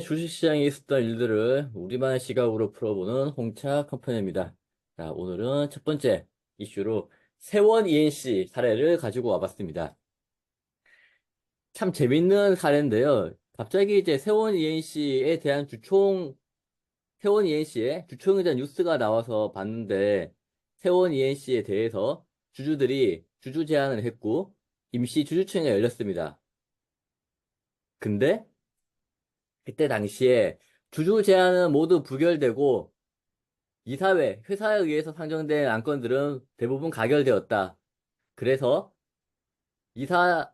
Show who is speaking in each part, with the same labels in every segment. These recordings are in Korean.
Speaker 1: 주식시장에 있었던 일들을 우리만의 시각으로 풀어보는 홍차 컴퍼니입니다. 자, 오늘은 첫 번째 이슈로 세원 ENC 사례를 가지고 와봤습니다. 참 재밌는 사례인데요. 갑자기 이제 세원 ENC에 대한 세원 ENC의 주총에 대한 뉴스가 나와서 봤는데, 세원 ENC에 대해서 주주들이 주주 제안을 했고, 임시 주주총회가 열렸습니다. 근데 그때 당시에 주주 제안은 모두 부결되고 이사회, 회사에 의해서 상정된 안건들은 대부분 가결되었다. 그래서 이사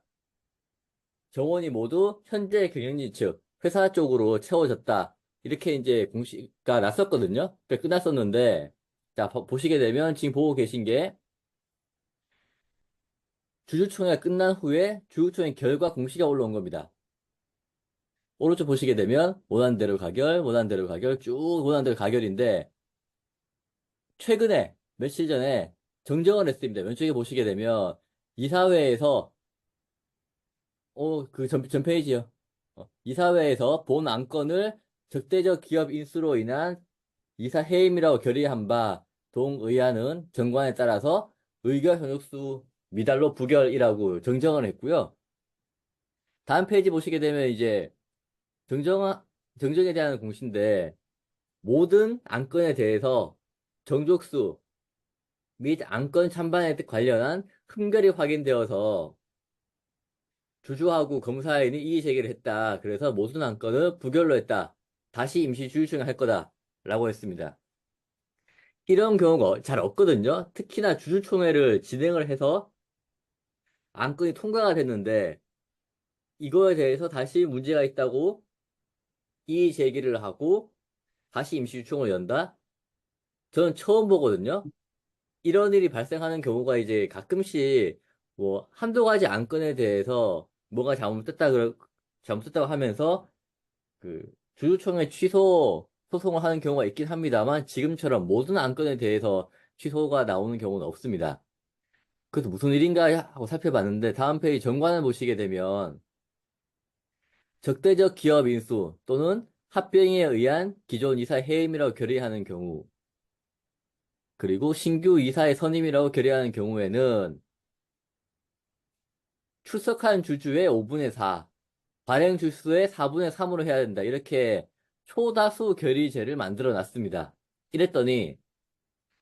Speaker 1: 정원이 모두 현재 경영진 측, 회사 쪽으로 채워졌다. 이렇게 이제 공시가 났었거든요. 끝났었는데, 자, 보시게 되면 지금 보고 계신 게 주주총회가 끝난 후에 주주총회 결과 공시가 올라온 겁니다. 오른쪽 보시게 되면 원안대로 가결, 원안대로 가결, 쭉 원안대로 가결인데, 최근에 며칠 전에 정정을 했습니다. 왼쪽에 보시게 되면 이사회에서 그 전 페이지요. 이사회에서 본 안건을 적대적 기업 인수로 인한 이사 해임이라고 결의한 바 동의안은 정관에 따라서 의결 현역수 미달로 부결이라고 정정을 했고요. 다음 페이지 보시게 되면 이제 정정, 정정에 대한 공시인데 모든 안건에 대해서 정족수 및 안건 찬반에 관련한 흠결이 확인되어서 주주하고 검사인이 이의 제기를 했다. 그래서 모든 안건을 부결로 했다. 다시 임시 주주총회 할 거다. 라고 했습니다. 이런 경우가 잘 없거든요. 특히나 주주총회를 진행을 해서 안건이 통과가 됐는데 이거에 대해서 다시 문제가 있다고 이의 제기를 하고 다시 임시 주총을 연다? 저는 처음 보거든요. 이런 일이 발생하는 경우가 이제 가끔씩 뭐 한두 가지 안건에 대해서 뭐가 잘못됐다고 하면서 그 주주총회 취소 소송을 하는 경우가 있긴 합니다만 지금처럼 모든 안건에 대해서 취소가 나오는 경우는 없습니다. 그래서 무슨 일인가 하고 살펴봤는데 다음 페이지 정관을 보시게 되면 적대적 기업 인수 또는 합병에 의한 기존 이사 해임이라고 결의하는 경우 그리고 신규 이사의 선임이라고 결의하는 경우에는 출석한 주주의 5분의 4, 발행 주수의 4분의 3으로 해야 된다. 이렇게 초다수 결의제를 만들어 놨습니다. 이랬더니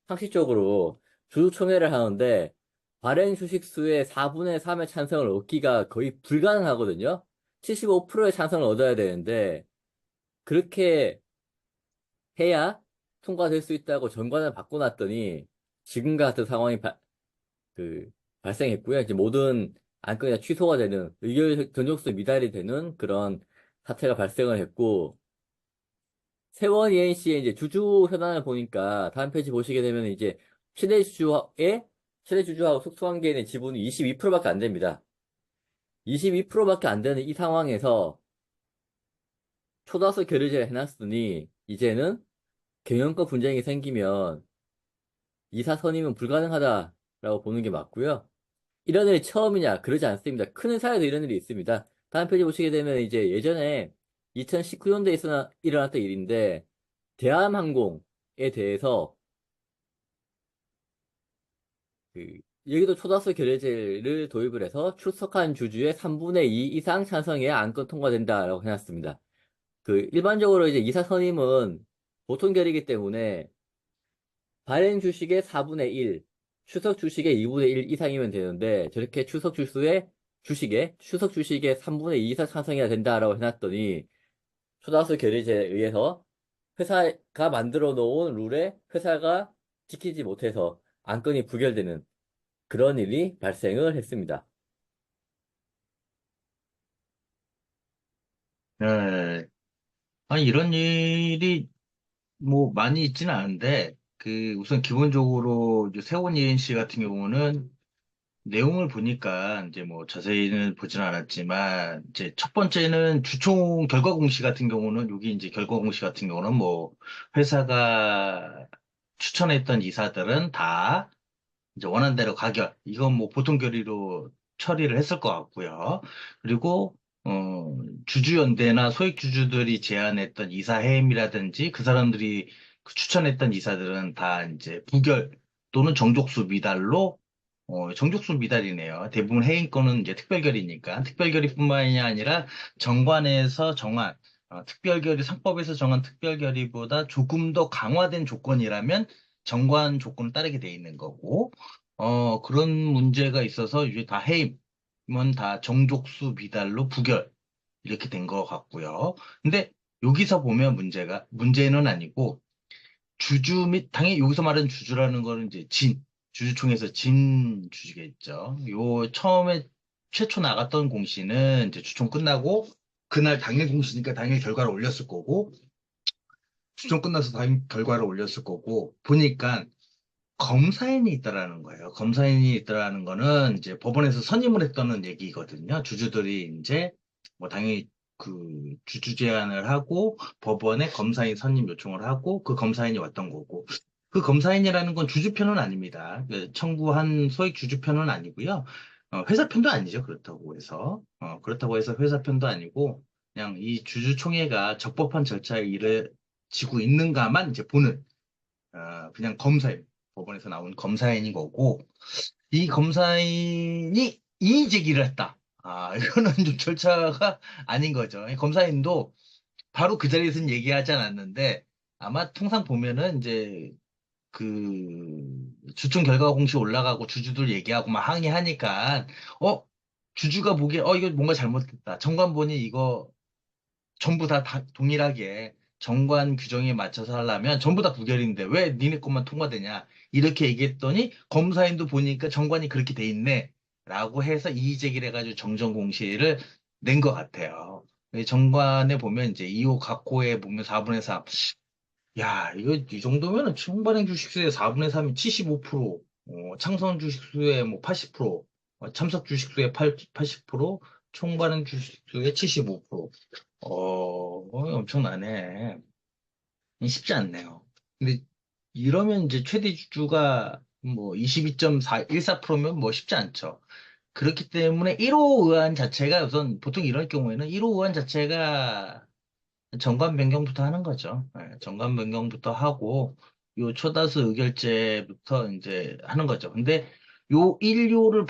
Speaker 1: 상식적으로 주주총회를 하는데 발행 주식수의 4분의 3의 찬성을 얻기가 거의 불가능하거든요. 75%의 찬성을 얻어야 되는데 그렇게 해야 통과될 수 있다고 전관을 바꿔놨더니 지금과 같은 상황이 그, 발생했고요. 이제 모든 안건이 다 취소가 되는 의결 전족수 미달이 되는 그런 사태가 발생을 했고 세원 ENC의 이제 주주 현황을 보니까 다음 페이지 보시게 되면 이제 최대 주주하고 속수관계인의 지분이 22%밖에 안 됩니다. 22%밖에 안 되는 이 상황에서 초다수 결의제를 해놨으니 이제는 경영권 분쟁이 생기면 이사 선임은 불가능하다라고 보는 게 맞고요. 이런 일이 처음이냐? 그러지 않습니다. 큰 회사에도 이런 일이 있습니다. 다음 페이지 보시게 되면 이제 예전에 2019년도에 일어났던 일인데 대한항공에 대해서 그 여기도 초다수 결의제를 도입을 해서 출석한 주주의 3분의 2 이상 찬성해야 안건 통과된다라고 해놨습니다. 일반적으로 이제 이사 선임은 보통 결의이기 때문에 발행 주식의 4분의 1, 추석 주식의 2분의 1 이상이면 되는데 저렇게 추석 주식의 3분의 2 이상 찬성해야 된다라고 해놨더니 초다수 결의제에 의해서 회사가 만들어 놓은 룰에 회사가 지키지 못해서 안건이 부결되는 그런 일이 발생을 했습니다.
Speaker 2: 네. 아니, 이런 일이 뭐 많이 있지는 않은데, 우선 기본적으로 이제 세원 ENC 같은 경우는 내용을 보니까 이제 뭐 자세히는 보진 않았지만, 이제 첫 번째는 주총 결과 공시 같은 경우는, 여기 이제 결과 공시 같은 경우는 뭐 회사가 추천했던 이사들은 다 이제 원한대로 가결. 이건 뭐 보통 결의로 처리를 했을 것 같고요. 그리고 주주연대나 소액주주들이 제안했던 이사 해임이라든지 그 사람들이 그 추천했던 이사들은 다 이제 부결 또는 정족수 미달로 정족수 미달이네요. 대부분 해임 건은 이제 특별결의니까 특별결의뿐만이 아니라 정관에서 정한 특별결의 상법에서 정한 특별결의보다 조금 더 강화된 조건이라면 정관 조건을 따르게 돼 있는 거고 그런 문제가 있어서 이제 다 해임은 다 정족수 미달로 부결 이렇게 된 것 같고요. 근데 여기서 보면 문제는 아니고 주주 및, 당연히 여기서 말하는 주주라는 거는 이제 주주총회에서 진 주주겠죠. 처음에 최초 나갔던 공시는 이제 주총 끝나고 그날 당일 공시니까 당일 결과를 올렸을 거고, 주총 끝나서 당일 결과를 올렸을 거고, 보니까 검사인이 있다라는 거예요. 검사인이 있다라는 거는 이제 법원에서 선임을 했다는 얘기거든요. 주주들이 이제 뭐 당연히 그 주주 제안을 하고 법원에 검사인 선임 요청을 하고 그 검사인이 왔던 거고 그 검사인이라는 건 주주 편은 아닙니다. 그 청구한 소액 주주 편은 아니고요. 회사 편도 아니죠. 그렇다고 해서 회사 편도 아니고 그냥 이 주주총회가 적법한 절차에 이르지고 있는가만 이제 보는 그냥 검사인, 법원에서 나온 검사인인 거고, 이 검사인이 이의 제기를 했다. 이거는 좀 절차가 아닌 거죠. 이 검사인도 바로 그 자리에서는 얘기하지 않았는데, 아마 통상 보면은 이제 주총 결과 공시 올라가고 주주들 얘기하고 막 항의하니까, 주주가 보기에, 이거 뭔가 잘못됐다. 정관본이 이거 전부 다 동일하게 정관 규정에 맞춰서 하려면 전부 다 부결인데 왜 니네 것만 통과되냐 이렇게 얘기했더니 검사인도 보니까 정관이 그렇게 돼 있네 라고 해서 이의 제기를 해가지고 정정 공시를 낸 것 같아요. 이 정관에 보면 이제 2호 각호에 보면 4분의 3. 야, 이거 이 정도면은 총발행 주식수의 4분의 3이 75%, 창선 주식수의 뭐 80%, 참석 주식수의 80%, 총발행 주식수의 75%. 엄청나네. 쉽지 않네요. 근데 이러면 이제 최대 주주가 뭐 22.14%면 뭐 쉽지 않죠. 그렇기 때문에 1호 의안 자체가 우선 보통 이럴 경우에는 1호 의안 자체가 정관 변경부터 하는 거죠. 정관 변경부터 하고 요 초다수 의결제부터 이제 하는 거죠. 근데 요 1요를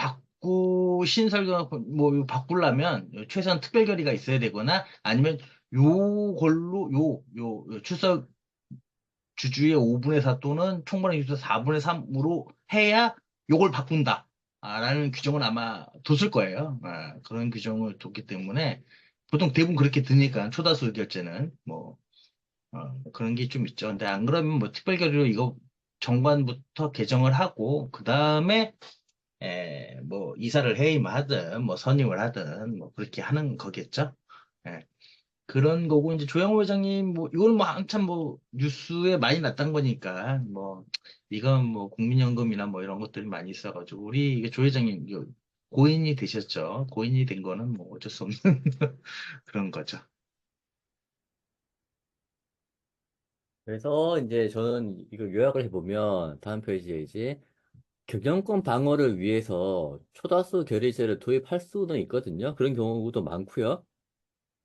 Speaker 2: 신설과 뭐 바꾸려면 최소한 특별 결의가 있어야 되거나 아니면 요 출석 주주의 5분의 4 또는 총괄의 주주 4분의 3으로 해야 요걸 바꾼다. 라는 규정을 아마 뒀을 거예요. 그런 규정을 뒀기 때문에 보통 대부분 그렇게 드니까 초다수 의결제는 뭐 그런 게 좀 있죠. 근데 안 그러면 뭐 특별 결의로 이거 정관부터 개정을 하고 그 다음에 뭐 이사를 해임하든 뭐 선임을 하든 뭐 그렇게 하는 거겠죠. 예. 그런 거고 이제 조영호 회장님 뭐 이거는 뭐 한참 뭐 뉴스에 많이 났던 거니까 뭐 이건 뭐 국민연금이나 뭐 이런 것들이 많이 있어가지고 우리 이게 조 회장님 이거 고인이 되셨죠. 고인이 된 거는 뭐 어쩔 수 없는 그런 거죠.
Speaker 1: 그래서 이제 저는 이거 요약을 해보면 다음 페이지에 이제 경영권 방어를 위해서 초다수 결의제를 도입할 수는 있거든요. 그런 경우도 많고요.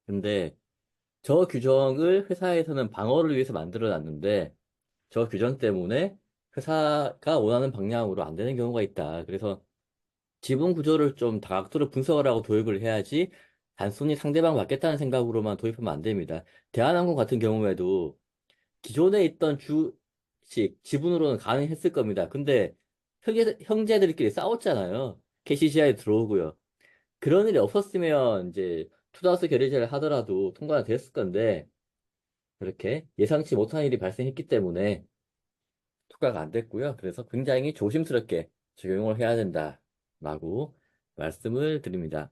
Speaker 1: 근데 저 규정을 회사에서는 방어를 위해서 만들어 놨는데 저 규정 때문에 회사가 원하는 방향으로 안 되는 경우가 있다. 그래서 지분 구조를 좀 다각도로 분석을 하고 도입을 해야지 단순히 상대방 맞겠다는 생각으로만 도입하면 안 됩니다. 대한항공 같은 경우에도 기존에 있던 주식 지분으로는 가능했을 겁니다. 근데 형제들끼리 싸웠잖아요. KCCI 들어오고요. 그런 일이 없었으면 이제 투자수 결의제를 하더라도 통과가 됐을 건데 그렇게 예상치 못한 일이 발생했기 때문에 통과가 안 됐고요. 그래서 굉장히 조심스럽게 적용을 해야 된다라고 말씀을 드립니다.